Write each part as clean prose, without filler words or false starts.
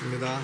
반갑습니다.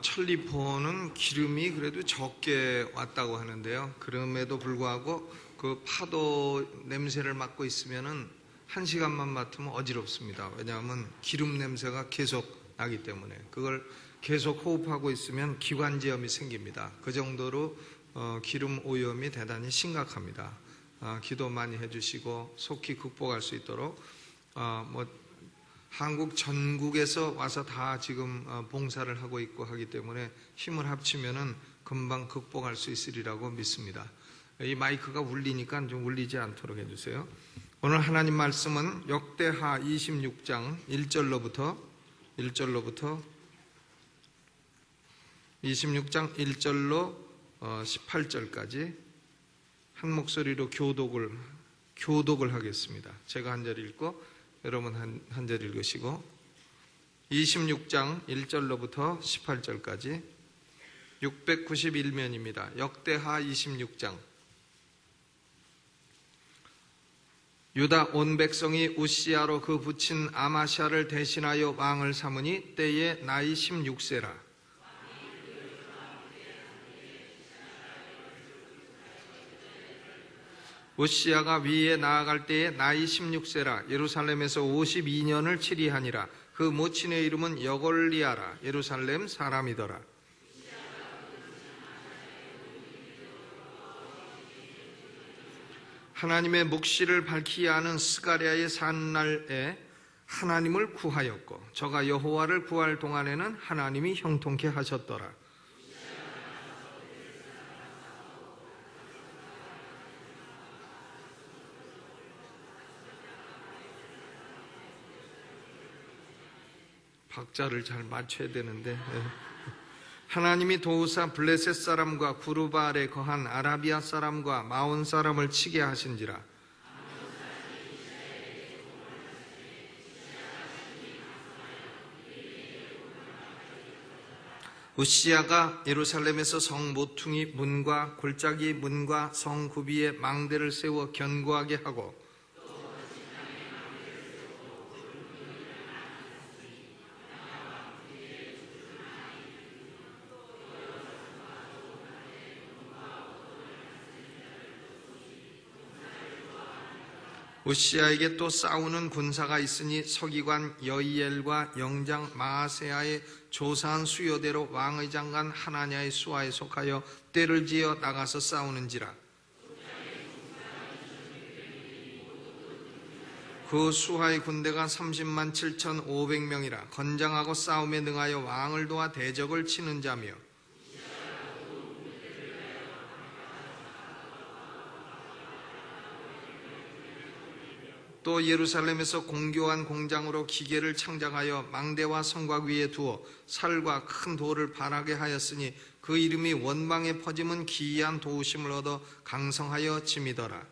천리포는 기름이 그래도 적게 왔다고 하는데요. 그럼에도 불구하고 그 파도 냄새를 맡고 있으면은 1시간만 맡으면 어지럽습니다. 왜냐하면 기름 냄새가 계속 나기 때문에 그걸 계속 호흡하고 있으면 기관지염이 생깁니다. 그 정도로 기름 오염이 대단히 심각합니다. 기도 많이 해주시고 속히 극복할 수 있도록 한국 전국에서 와서 다 지금 봉사를 하고 있고 하기 때문에 힘을 합치면은 금방 극복할 수 있으리라고 믿습니다. 이 마이크가 울리니까 좀 울리지 않도록 해주세요. 오늘 하나님 말씀은 역대하 26장 1절로부터 26장 1절로 18절까지 한 목소리로 교독을 하겠습니다. 제가 한 절 읽고 여러분 한 절 읽으시고 26장 1절로부터 18절까지 691면입니다. 역대하 26장. 유다 온 백성이 우시야로 그 붙인 아마샤를 대신하여 왕을 삼으니 때에 나이 16세라. 우시야가 위에 나아갈 때에 나이 16세라. 예루살렘에서 52년을 치리하니라. 그 모친의 이름은 여골리아라. 예루살렘 사람이더라. 하나님의 묵시를 밝히게 하는 스가랴의 사는 날에 하나님을 구하였고 저가 여호와를 구할 동안에는 하나님이 형통케 하셨더라. 박자를 잘 맞춰야 되는데 하나님이 도우사 블레셋 사람과 구르바알에 거한 아라비아 사람과 마온 사람을 치게 하신지라. 우시야가 예루살렘에서 성 모퉁이 문과 골짜기 문과 성 구비에 망대를 세워 견고하게 하고 우시야에게 또 싸우는 군사가 있으니 서기관 여이엘과 영장 마아세야의 조사한 수요대로 왕의 장관 하나냐의 수하에 속하여 떼를 지어 나가서 싸우는지라. 그 수하의 군대가 30만 7,500명이라 건장하고 싸움에 능하여 왕을 도와 대적을 치는 자며 또 예루살렘에서 공교한 공장으로 기계를 창작하여 망대와 성곽 위에 두어 살과 큰 돌을 발하게 하였으니 그 이름이 원방에 퍼짐은 기이한 도우심을 얻어 강성하여 짐이더라.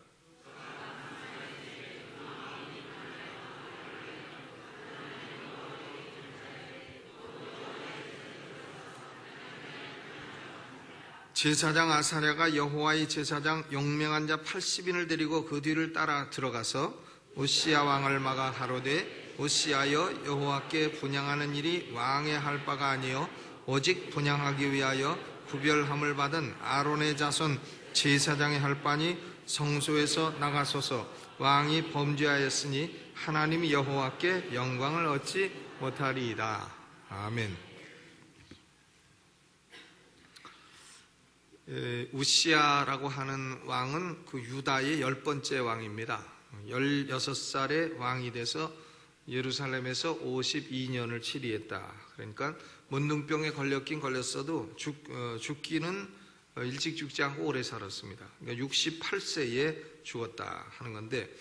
제사장 아사랴가 여호와의 제사장 용맹한 자 80인을 데리고 그 뒤를 따라 들어가서 우시야 왕을 막아 가로되 우시야여 여호와께 분향하는 일이 왕의 할 바가 아니요 오직 분향하기 위하여 구별함을 받은 아론의 자손 제사장의 할 바니 성소에서 나가소서. 왕이 범죄하였으니 하나님 여호와께 영광을 얻지 못하리이다. 아멘. 우시야라고 하는 왕은 그 유다의 10번째 왕입니다. 16살에 왕이 돼서 예루살렘에서 52년을 치리했다. 그러니까 문둥병에 걸렸긴 걸렸어도 죽기는 일찍 죽지 않고 오래 살았습니다. 그러니까 68세에 죽었다 하는 건데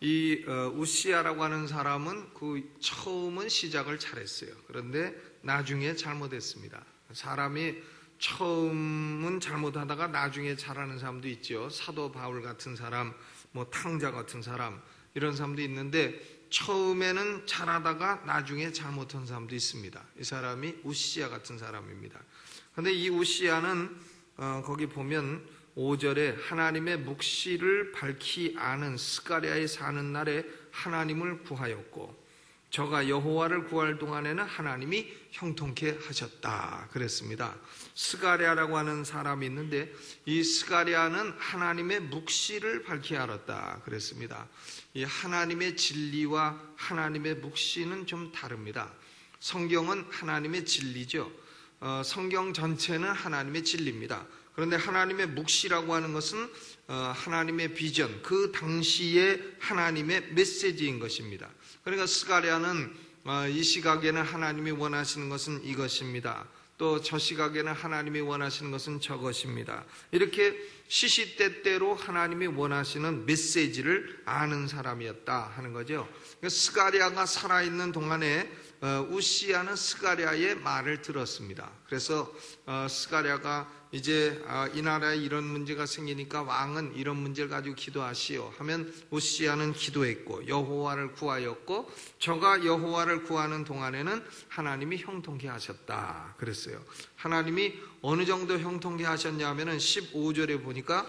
이 우시야라고 하는 사람은 그 처음은 시작을 잘했어요. 그런데 나중에 잘못했습니다. 사람이 처음은 잘못하다가 나중에 잘하는 사람도 있죠. 사도 바울 같은 사람, 뭐 탕자 같은 사람 이런 사람도 있는데 처음에는 잘하다가 나중에 잘못한 사람도 있습니다. 이 사람이 우시야 같은 사람입니다. 그런데 이 우시야는 거기 보면 5절에 하나님의 묵시를 밝히 아는 스가랴의 사는 날에 하나님을 구하였고 저가 여호와를 구할 동안에는 하나님이 형통케 하셨다 그랬습니다. 스가랴라고 하는 사람이 있는데 이 스가랴는 하나님의 묵시를 밝히 알았다 그랬습니다. 이 하나님의 진리와 하나님의 묵시는 좀 다릅니다. 성경은 하나님의 진리죠. 성경 전체는 하나님의 진리입니다. 그런데 하나님의 묵시라고 하는 것은 하나님의 비전, 그 당시의 하나님의 메시지인 것입니다. 그러니까 스가랴는 이 시각에는 하나님이 원하시는 것은 이것입니다. 또 저 시각에는 하나님이 원하시는 것은 저것입니다. 이렇게 시시때때로 하나님이 원하시는 메시지를 아는 사람이었다 하는 거죠. 스가랴가 살아있는 동안에 우시야는 스가랴의 말을 들었습니다. 그래서 스가랴가 이제 이 나라에 이런 문제가 생기니까 왕은 이런 문제를 가지고 기도하시오 하면 우시야는 기도했고 여호와를 구하였고 저가 여호와를 구하는 동안에는 하나님이 형통케 하셨다 그랬어요. 하나님이 어느 정도 형통케 하셨냐 하면은 15절에 보니까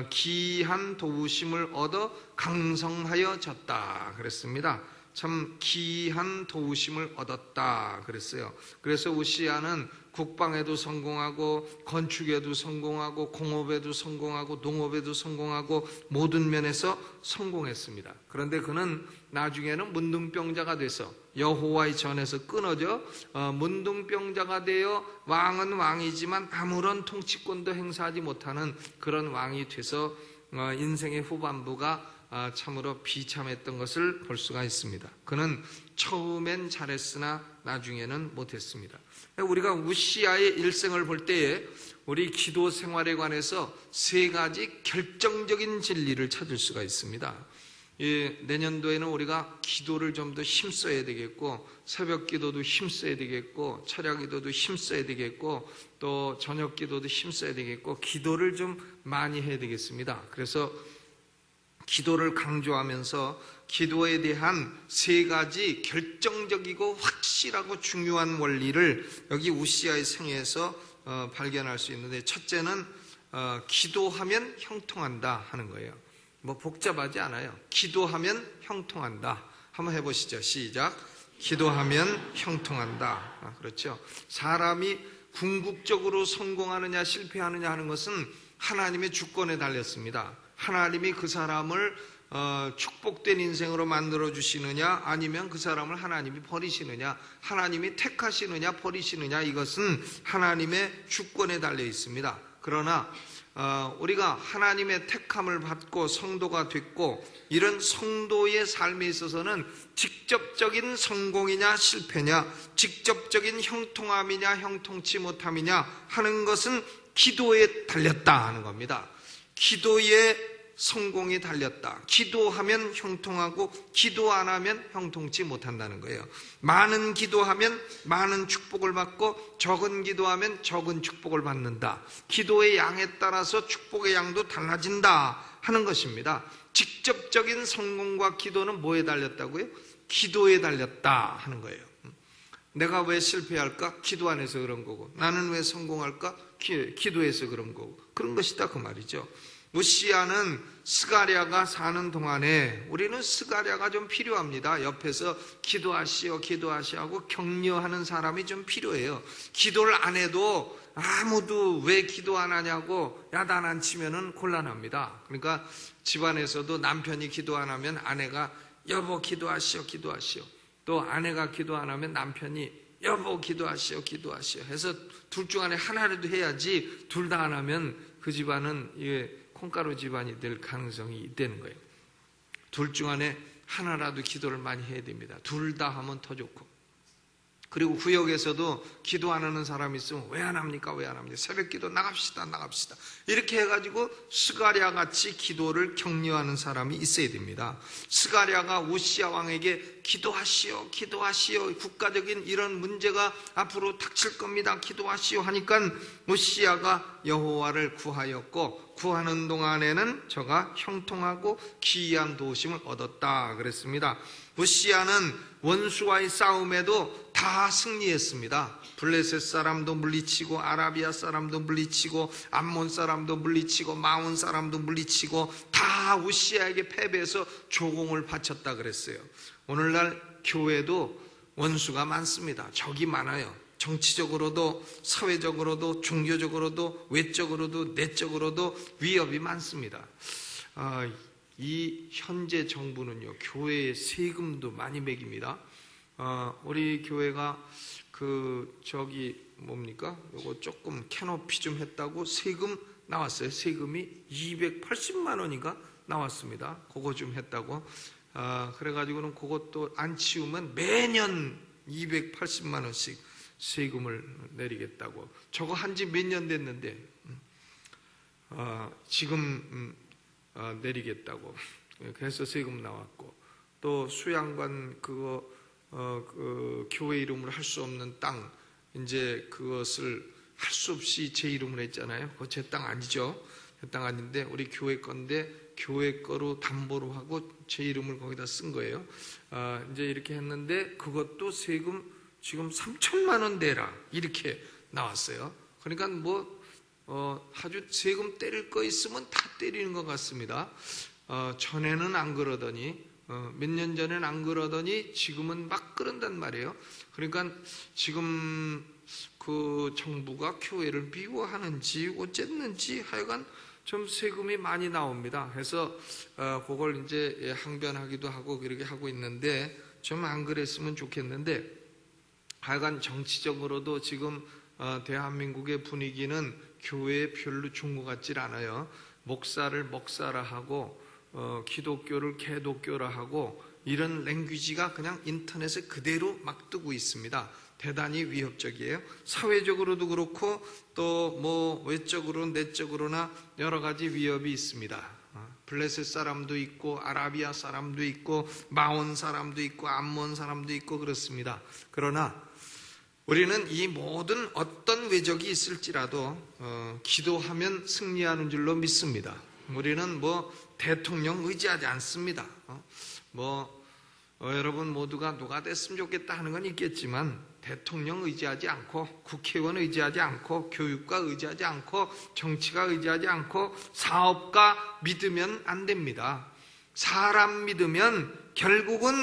기한 도우심을 얻어 강성하여졌다 그랬습니다. 참 기한 도우심을 얻었다 그랬어요. 그래서 우시야는 국방에도 성공하고 건축에도 성공하고 공업에도 성공하고 농업에도 성공하고 모든 면에서 성공했습니다. 그런데 그는 나중에는 문둥병자가 돼서 여호와의 전에서 끊어져 문둥병자가 되어 왕은 왕이지만 아무런 통치권도 행사하지 못하는 그런 왕이 돼서 인생의 후반부가 참으로 비참했던 것을 볼 수가 있습니다. 그는 처음엔 잘했으나 나중에는 못했습니다. 우리가 우시야의 일생을 볼 때에 우리 기도 생활에 관해서 세 가지 결정적인 진리를 찾을 수가 있습니다. 내년도에는 우리가 기도를 좀 더 힘써야 되겠고 새벽 기도도 힘써야 되겠고 철야 기도도 힘써야 되겠고 또 저녁 기도도 힘써야 되겠고 기도를 좀 많이 해야 되겠습니다. 그래서 기도를 강조하면서 기도에 대한 세 가지 결정적이고 확실하고 중요한 원리를 여기 우시야의 생애에서 발견할 수 있는데 첫째는 기도하면 형통한다 하는 거예요. 뭐 복잡하지 않아요. 기도하면 형통한다. 한번 해보시죠. 시작. 기도하면 형통한다. 그렇죠. 사람이 궁극적으로 성공하느냐 실패하느냐 하는 것은 하나님의 주권에 달렸습니다. 하나님이 그 사람을 축복된 인생으로 만들어 주시느냐 아니면 그 사람을 하나님이 버리시느냐 하나님이 택하시느냐 버리시느냐 이것은 하나님의 주권에 달려 있습니다. 그러나 우리가 하나님의 택함을 받고 성도가 됐고 이런 성도의 삶에 있어서는 직접적인 성공이냐 실패냐 직접적인 형통함이냐 형통치 못함이냐 하는 것은 기도에 달렸다 하는 겁니다. 기도에 성공이 달렸다. 기도하면 형통하고 기도 안 하면 형통치 못한다는 거예요. 많은 기도하면 많은 축복을 받고 적은 기도하면 적은 축복을 받는다. 기도의 양에 따라서 축복의 양도 달라진다 하는 것입니다. 직접적인 성공과 기도는 뭐에 달렸다고요? 기도에 달렸다 하는 거예요. 내가 왜 실패할까? 기도 안 해서 그런 거고 나는 왜 성공할까? 기도해서 그런 거고 그런 것이다 그 말이죠. 우시야는 스가랴가 사는 동안에 우리는 스가랴가 좀 필요합니다. 옆에서 기도하시오 기도하시오 하고 격려하는 사람이 좀 필요해요. 기도를 안 해도 아무도 왜 기도 안 하냐고 야단 안 치면은 곤란합니다. 그러니까 집안에서도 남편이 기도 안 하면 아내가 여보 기도하시오 기도하시오 또 아내가 기도 안 하면 남편이 여보 기도하시오 기도하시오 해서 둘 중 안에 하나라도 해야지 둘 다 안 하면 그 집안은 이게 콩가루 집안이 될 가능성이 있다는 거예요. 둘 중 안에 하나라도 기도를 많이 해야 됩니다. 둘 다 하면 더 좋고. 그리고 구역에서도 기도 안 하는 사람이 있으면 왜 안 합니까? 왜 안 합니까? 새벽 기도 나갑시다 나갑시다 이렇게 해가지고 스가랴 같이 기도를 격려하는 사람이 있어야 됩니다. 스가랴가 우시야 왕에게 기도하시오 기도하시오 국가적인 이런 문제가 앞으로 닥칠 겁니다 기도하시오 하니까 우시야가 여호와를 구하였고 구하는 동안에는 저가 형통하고 기이한 도우심을 얻었다 그랬습니다. 우시야는 원수와의 싸움에도 다 승리했습니다. 블레셋 사람도 물리치고 아라비아 사람도 물리치고 암몬 사람도 물리치고 마온 사람도 물리치고 다 우시야에게 패배해서 조공을 바쳤다 그랬어요. 오늘날 교회도 원수가 많습니다. 적이 많아요. 정치적으로도 사회적으로도 종교적으로도 외적으로도 내적으로도 위협이 많습니다. 이 현재 정부는요, 교회에 세금도 많이 매깁니다. 우리 교회가 요거 조금 캐노피 좀 했다고 세금 나왔어요. 세금이 280만 원인가 나왔습니다. 그거 좀 했다고. 그래가지고는 그것도 안 치우면 매년 280만 원씩 세금을 내리겠다고. 저거 한지 몇 년 됐는데, 지금 내리겠다고. 그래서 세금 나왔고, 또 수양관 교회 이름으로 할 수 없는 땅, 이제 그것을 할 수 없이 제 이름으로 했잖아요. 그거 제 땅 아니죠. 제 땅 아닌데 우리 교회 건데 교회 거로 담보로 하고 제 이름을 거기다 쓴 거예요. 이제 이렇게 했는데 그것도 세금 지금 3천만 원 내라 이렇게 나왔어요. 그러니까 아주 세금 때릴 거 있으면 다 때리는 것 같습니다. 전에는 안 그러더니 몇 년 전에는 안 그러더니 지금은 막 그런단 말이에요. 그러니까 지금 그 정부가 교회를 미워하는지 어쨌는지 하여간 좀 세금이 많이 나옵니다. 그래서 그걸 이제 항변하기도 하고 그렇게 하고 있는데 좀 안 그랬으면 좋겠는데, 하여간 정치적으로도 지금 대한민국의 분위기는 교회에 별로 좋은 것 같질 않아요. 목사를 먹사라 하고 기독교를 개독교라 하고 이런 랭귀지가 그냥 인터넷에 그대로 막 뜨고 있습니다. 대단히 위협적이에요. 사회적으로도 그렇고 또 외적으로 내적으로나 여러 가지 위협이 있습니다. 블레셋 사람도 있고 아라비아 사람도 있고 마온 사람도 있고 암몬 사람도 있고 그렇습니다. 그러나 우리는 이 모든 어떤 외적이 있을지라도 기도하면 승리하는 줄로 믿습니다. 우리는 대통령 의지하지 않습니다. 여러분 모두가 누가 됐으면 좋겠다 하는 건 있겠지만 대통령 의지하지 않고 국회의원 의지하지 않고 교육가 의지하지 않고 정치가 의지하지 않고 사업가 믿으면 안 됩니다. 사람 믿으면 결국은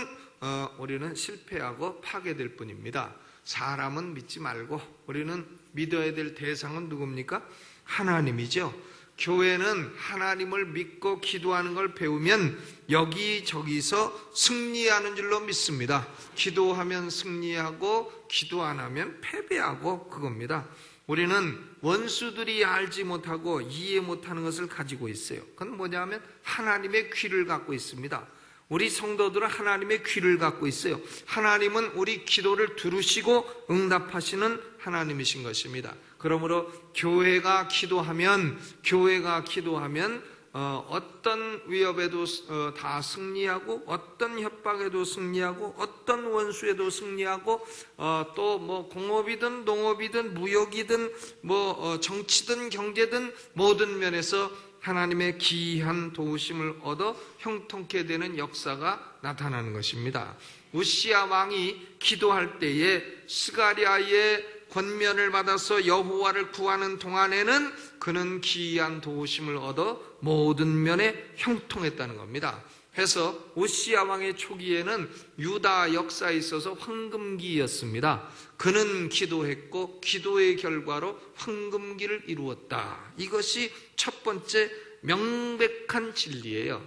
우리는 실패하고 파괴될 뿐입니다. 사람은 믿지 말고 우리는 믿어야 될 대상은 누굽니까? 하나님이죠. 교회는 하나님을 믿고 기도하는 걸 배우면 여기저기서 승리하는 줄로 믿습니다. 기도하면 승리하고 기도 안 하면 패배하고 그겁니다. 우리는 원수들이 알지 못하고 이해 못하는 것을 가지고 있어요. 그건 뭐냐면 하나님의 귀를 갖고 있습니다. 우리 성도들은 하나님의 귀를 갖고 있어요. 하나님은 우리 기도를 들으시고 응답하시는 하나님이신 것입니다. 그러므로 교회가 기도하면 어떤 위협에도 다 승리하고 어떤 협박에도 승리하고 어떤 원수에도 승리하고 또 공업이든 농업이든 무역이든 정치든 경제든 모든 면에서 하나님의 기이한 도우심을 얻어 형통케 되는 역사가 나타나는 것입니다. 우시야 왕이 기도할 때에 스가랴의 권면을 받아서 여호와를 구하는 동안에는 그는 기이한 도우심을 얻어 모든 면에 형통했다는 겁니다. 해서 우시야 왕의 초기에는 유다 역사에 있어서 황금기였습니다. 그는 기도했고 기도의 결과로 황금기를 이루었다. 이것이 첫 번째 명백한 진리예요.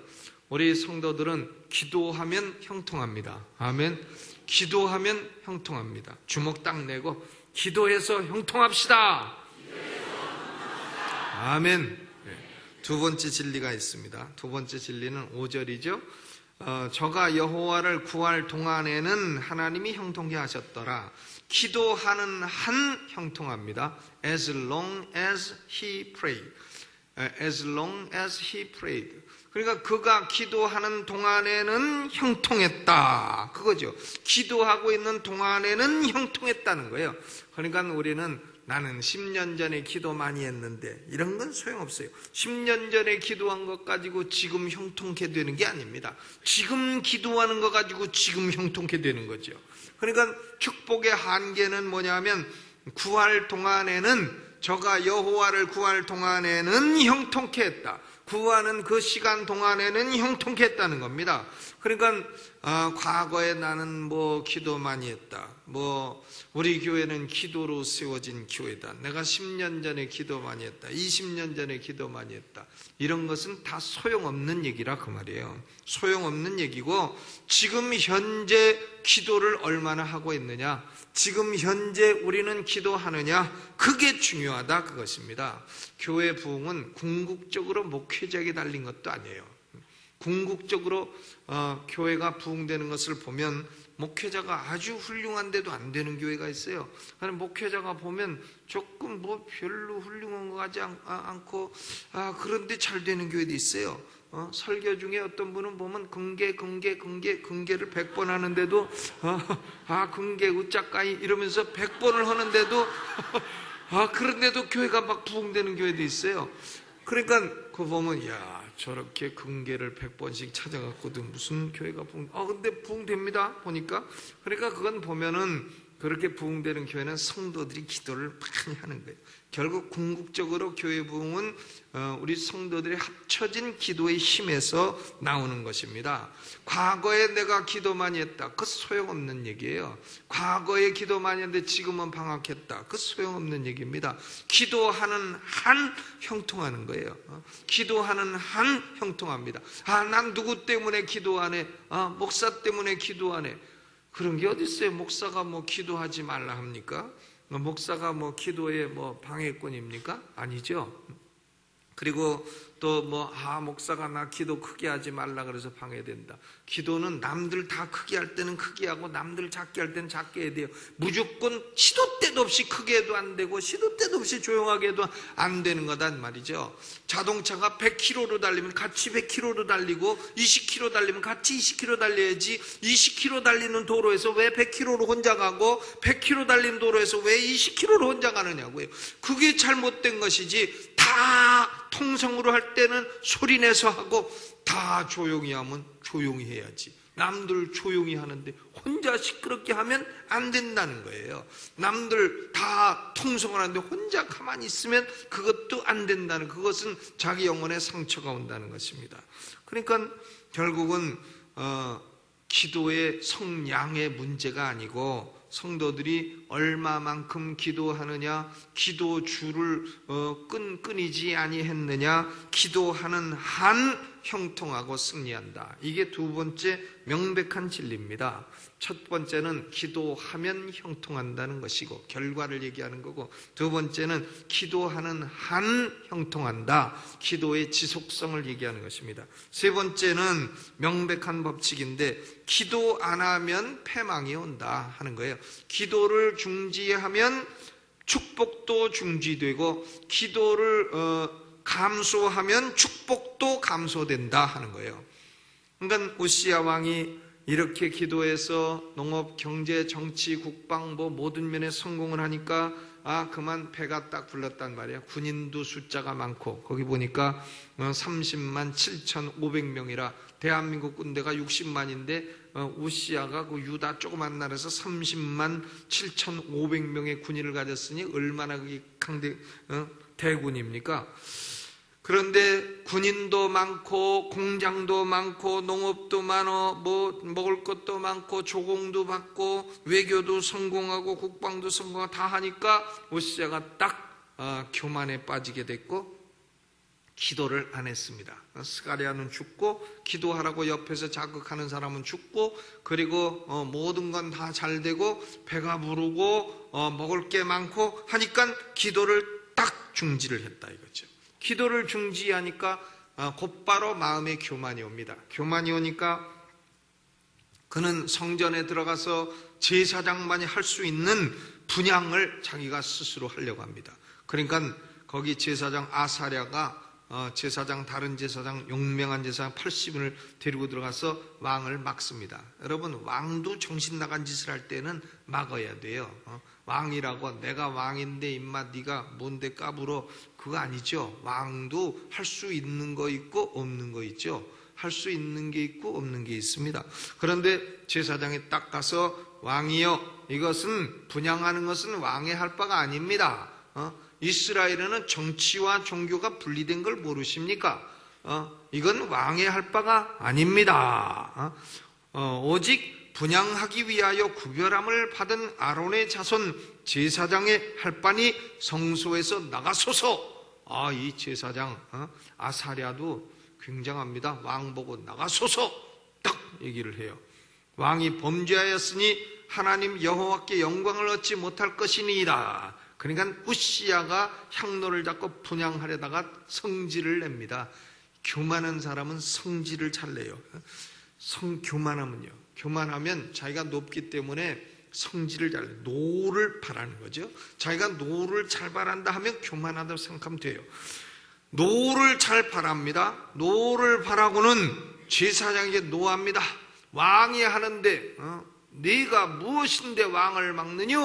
우리 성도들은 기도하면 형통합니다. 아멘. 기도하면 형통합니다. 주먹 딱 내고 기도해서 형통합시다. 아멘. 두 번째 진리가 있습니다. 두 번째 진리는 5절이죠. 저가 여호와를 구할 동안에는 하나님이 형통케 하셨더라. 기도하는 한 형통합니다. As long as he prayed. As long as he prayed. 그러니까 그가 기도하는 동안에는 형통했다. 그거죠. 기도하고 있는 동안에는 형통했다는 거예요. 그러니까 우리는 나는 10년 전에 기도 많이 했는데 이런 건 소용없어요. 10년 전에 기도한 것 가지고 지금 형통케 되는 게 아닙니다. 지금 기도하는 것 가지고 지금 형통케 되는 거죠. 그러니까 축복의 한계는 뭐냐면 구할 동안에는 저가 여호와를 구할 동안에는 형통케 했다. 구하는 그 시간 동안에는 형통케 했다는 겁니다. 그러니까 과거에 나는 뭐 기도 많이 했다. 뭐 우리 교회는 기도로 세워진 교회다. 내가 10년 전에 기도 많이 했다. 20년 전에 기도 많이 했다. 이런 것은 다 소용없는 얘기라 그 말이에요. 소용없는 얘기고 지금 현재 기도를 얼마나 하고 있느냐, 지금 현재 우리는 기도하느냐, 그게 중요하다 그것입니다. 교회 부흥은 궁극적으로 목회자에게 달린 것도 아니에요. 궁극적으로 교회가 부흥되는 것을 보면 목회자가 아주 훌륭한데도 안 되는 교회가 있어요. 목회자가 보면 조금 뭐 별로 훌륭한 거 같지 않고 그런데 잘 되는 교회도 있어요. 설교 중에 어떤 분은 보면 긍계를 100번 하는데도 긍계 우짜까이 이러면서 100번을 하는데도 그런데도 교회가 막 부흥되는 교회도 있어요. 그러니까 그거 보면 저렇게 긍계를 100번씩 찾아갔거든 무슨 교회가 부흥 근데 부흥됩니다 보니까. 그러니까 그건 보면은 그렇게 부흥되는 교회는 성도들이 기도를 많이 하는 거예요. 결국 궁극적으로 교회 부흥은 우리 성도들의 합쳐진 기도의 힘에서 나오는 것입니다. 과거에 내가 기도 많이 했다, 그 소용없는 얘기예요. 과거에 기도 많이 했는데 지금은 방학했다, 그 소용없는 얘기입니다. 기도하는 한 형통하는 거예요. 기도하는 한 형통합니다. 난 누구 때문에 기도하네, 목사 때문에 기도하네. 그런 게 어디 있어요? 목사가 뭐 기도하지 말라 합니까? 목사가 뭐 기도에 뭐 방해꾼입니까? 아니죠. 그리고 또 목사가 나 기도 크게 하지 말라 그래서 방해된다. 기도는 남들 다 크게 할 때는 크게 하고 남들 작게 할 때는 작게 해야 돼요. 무조건 시도 때도 없이 크게 해도 안 되고 시도 때도 없이 조용하게 해도 안 되는 거단 말이죠. 자동차가 100km로 달리면 같이 100km로 달리고 20km 달리면 같이 20km 달려야지 20km 달리는 도로에서 왜 100km로 혼자 가고 100km 달리는 도로에서 왜 20km로 혼자 가느냐고요. 그게 잘못된 것이지. 다 통성으로 할 때는 소리내서 하고 다 조용히 하면 조용히 해야지. 남들 조용히 하는데 혼자 시끄럽게 하면 안 된다는 거예요. 남들 다 통성을 하는데 혼자 가만히 있으면 그것도 안 된다는, 그것은 자기 영혼에 상처가 온다는 것입니다. 그러니까 결국은 기도의 성량의 문제가 아니고 성도들이 얼마만큼 기도하느냐, 기도 줄을 끊이지 아니했느냐, 기도하는 한 형통하고 승리한다. 이게 두 번째 명백한 진리입니다. 첫 번째는 기도하면 형통한다는 것이고 결과를 얘기하는 거고, 두 번째는 기도하는 한 형통한다, 기도의 지속성을 얘기하는 것입니다. 세 번째는 명백한 법칙인데 기도 안 하면 패망이 온다 하는 거예요. 기도를 중지하면 축복도 중지되고 기도를 감소하면 축복도 감소된다 하는 거예요. 그러니까 우시야 왕이 이렇게 기도해서 농업, 경제, 정치, 국방 모든 면에 성공을 하니까 그만 배가 딱 불렀단 말이에요. 군인도 숫자가 많고 거기 보니까 30만 7,500명이라 대한민국 군대가 60만인데 우시야가 그 유다 조그만 나라에서 30만 7,500명의 군인을 가졌으니 얼마나 그게 대군입니까? 그런데 군인도 많고 공장도 많고 농업도 많어 먹을 것도 많고 조공도 받고 외교도 성공하고 국방도 성공하고 다 하니까 우시야가 딱 교만에 빠지게 됐고 기도를 안 했습니다. 스가랴는 죽고 기도하라고 옆에서 자극하는 사람은 죽고 그리고 모든 건 다 잘 되고 배가 부르고 먹을 게 많고 하니까 기도를 딱 중지를 했다 이거죠. 기도를 중지하니까 곧바로 마음에 교만이 옵니다. 교만이 오니까 그는 성전에 들어가서 제사장만이 할 수 있는 분향을 자기가 스스로 하려고 합니다. 그러니까 거기 제사장 아사랴가 제사장, 다른 제사장, 용맹한 제사장 80인을 데리고 들어가서 왕을 막습니다. 여러분, 왕도 정신 나간 짓을 할 때는 막아야 돼요. 왕이라고 내가 왕인데 임마 네가 뭔데 까불어, 그거 아니죠. 왕도 할 수 있는 거 있고 없는 거 있죠. 할 수 있는 게 있고 없는 게 있습니다. 그런데 제사장이 딱 가서 왕이여, 이것은 분향하는 것은 왕의 할 바가 아닙니다. 이스라엘에는 정치와 종교가 분리된 걸 모르십니까? 이건 왕의 할 바가 아닙니다. 오직 분향하기 위하여 구별함을 받은 아론의 자손 제사장의 할 바니 성소에서 나가소서. 이 제사장 아사랴도 굉장합니다. 왕 보고 나가소서 딱 얘기를 해요. 왕이 범죄하였으니 하나님 여호와께 영광을 얻지 못할 것이니이다. 그러니까 우시야가 향로를 잡고 분향하려다가 성질을 냅니다. 교만한 사람은 성질을 잘 내요. 교만하면요, 교만하면 자기가 높기 때문에 성질을 잘 내요. 노를 바라는 거죠. 자기가 노를 잘 바란다 하면 교만하다고 생각하면 돼요. 노를 잘 바랍니다. 노를 바라고는 제사장에게 노합니다. 왕이 하는데 네가 무엇인데 왕을 막느냐?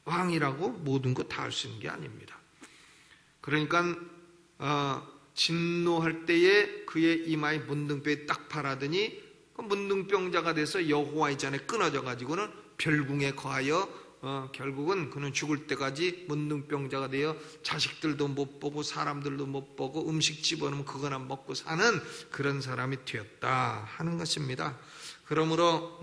왕이라고 모든 거 다 할 수 있는 게 아닙니다. 그러니까 진노할 때에 그의 이마에 문둥병이 딱 바라더니 그 문둥병자가 돼서 여호와의 전에 끊어져 가지고는 별궁에 거하여 결국은 그는 죽을 때까지 문둥병자가 되어 자식들도 못 보고 사람들도 못 보고 음식 집어넣으면 그거나 먹고 사는 그런 사람이 되었다 하는 것입니다. 그러므로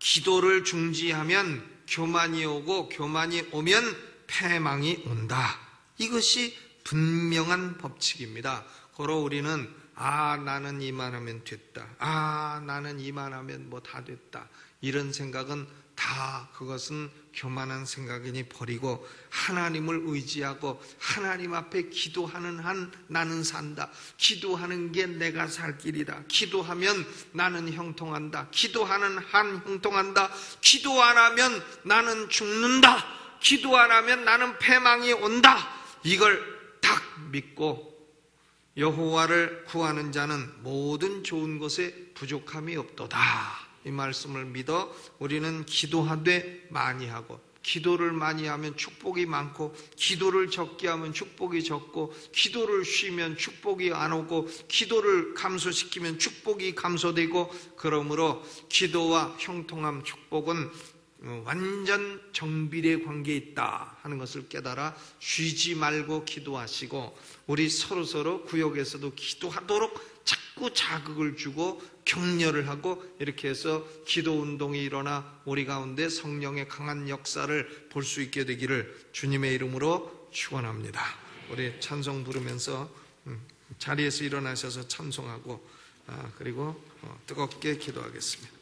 기도를 중지하면 교만이 오고 교만이 오면 패망이 온다. 이것이 분명한 법칙입니다. 고로 우리는 나는 이만하면 됐다. 나는 이만하면 뭐 다 됐다. 이런 생각은 다 그것은 교만한 생각이니 버리고 하나님을 의지하고 하나님 앞에 기도하는 한 나는 산다. 기도하는 게 내가 살 길이다. 기도하면 나는 형통한다. 기도하는 한 형통한다. 기도 안 하면 나는 죽는다. 기도 안 하면 나는 패망이 온다. 이걸 딱 믿고 여호와를 구하는 자는 모든 좋은 것에 부족함이 없도다. 이 말씀을 믿어 우리는 기도하되 많이 하고, 기도를 많이 하면 축복이 많고, 기도를 적게 하면 축복이 적고, 기도를 쉬면 축복이 안 오고, 기도를 감소시키면 축복이 감소되고, 그러므로 기도와 형통함, 축복은 완전 정비례 관계에 있다 하는 것을 깨달아 쉬지 말고 기도하시고, 우리 서로 구역에서도 기도하도록 자꾸 자극을 주고 격려를 하고, 이렇게 해서 기도 운동이 일어나 우리 가운데 성령의 강한 역사를 볼 수 있게 되기를 주님의 이름으로 축원합니다. 우리 찬송 부르면서 자리에서 일어나셔서 찬송하고 그리고 뜨겁게 기도하겠습니다.